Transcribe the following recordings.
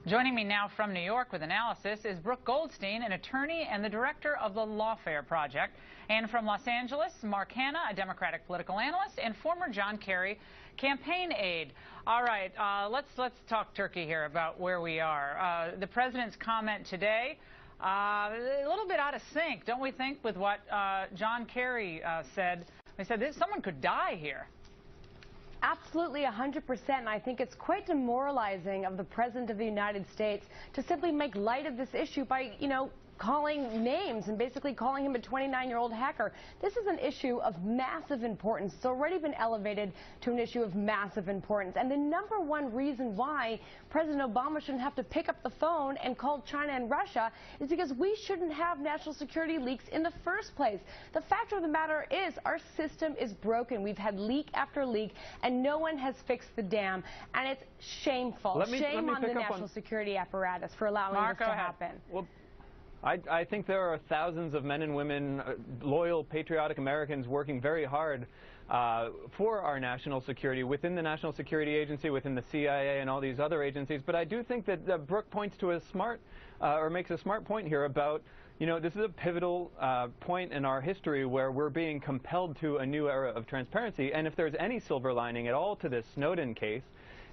Joining me now from New York with analysis is Brooke Goldstein, an attorney and the director of the Lawfare Project. And from Los Angeles, Mark Hanna, a Democratic political analyst and former John Kerry campaign aide. All right, let's talk turkey here about where we are. The president's comment today, a little bit out of sync, don't we think, with what John Kerry said? He said someone could die here. Absolutely, 100%. And I think it's quite demoralizing of the President of the United States to simply make light of this issue by, calling names and basically calling him a 29-year-old hacker. This is an issue of massive importance. It's already been elevated to an issue of massive importance. And the number one reason why President Obama shouldn't have to pick up the phone and call China and Russia is because we shouldn't have national security leaks in the first place. The fact of the matter is our system is broken. We've had leak after leak, and no one has fixed the dam. And it's shameful. Shame on the national security apparatus for allowing this to happen. Well, I think there are thousands of men and women, loyal, patriotic Americans working very hard for our national security within the National Security Agency, within the CIA and all these other agencies. But I do think that Brooke points to a smart, or makes a smart point here about, this is a pivotal point in our history where we're being compelled to a new era of transparency. And if there's any silver lining at all to this Snowden case,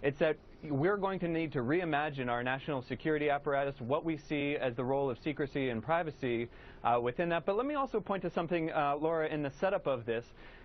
it's that we're going to need to reimagine our national security apparatus, what we see as the role of secrecy and privacy within that. But let me also point to something, Laura, in the setup of this.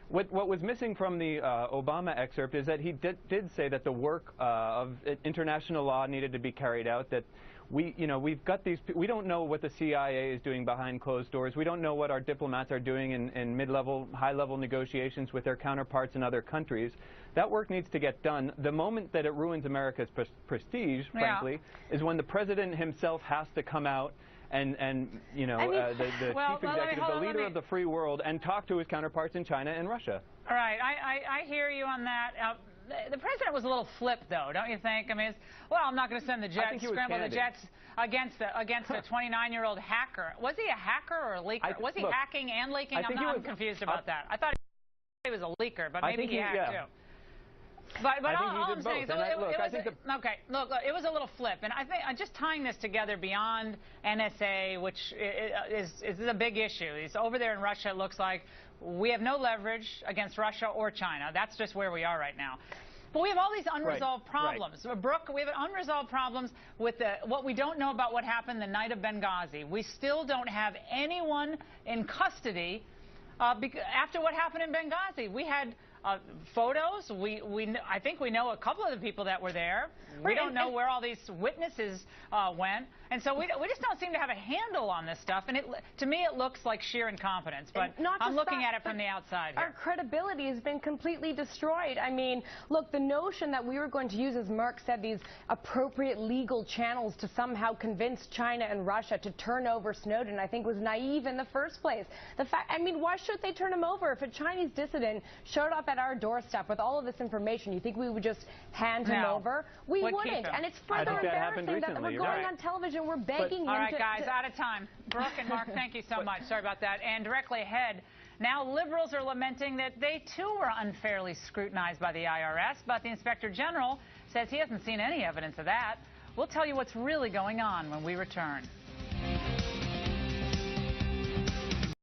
What was missing from the Obama excerpt is that he did say that the work of international law needed to be carried out, that we've got these, we don't know what the CIA is doing behind closed doors. We don't know what our diplomats are doing in mid-level, high-level negotiations with their counterparts in other countries. That work needs to get done. The moment that it ruins America's prestige, frankly, is when the president himself has to come out and the chief executive, the leader of the free world, and talk to his counterparts in China and Russia. All right, I hear you on that. The president was a little flip, though, don't you think? I mean, I'm not going to send the jets, scramble the jets against a 29-year-old hacker. Was he a hacker or a leaker? Was he hacking and leaking? I'm confused about that. I thought he was a leaker, but maybe he hacked too. But all I'm saying is, it was a little flip, and I think just tying this together beyond NSA, which is a big issue. It's over there in Russia. It looks like we have no leverage against Russia or China. That's just where we are right now. But we have all these unresolved problems. Brooke, we have unresolved problems with what we don't know about what happened the night of Benghazi. We still don't have anyone in custody after what happened in Benghazi. We had photos. I think we know a couple of the people that were there. We don't know where all these witnesses went, and so we just don't seem to have a handle on this stuff. And to me, it looks like sheer incompetence. But I'm looking at it from the outside here. Our credibility has been completely destroyed. I mean, look, the notion that we were going to use, as Mark said, these appropriate legal channels to somehow convince China and Russia to turn over Snowden, I think was naive in the first place. Why should they turn him over? If a Chinese dissident showed up at our doorstep with all of this information, you think we would just hand him over? We wouldn't. And it's further embarrassing that we're going on television, we're begging him to... All right, guys, out of time. Brooke and Mark, thank you so much. Sorry about that. And directly ahead, now liberals are lamenting that they too were unfairly scrutinized by the IRS, but the Inspector General says he hasn't seen any evidence of that. We'll tell you what's really going on when we return.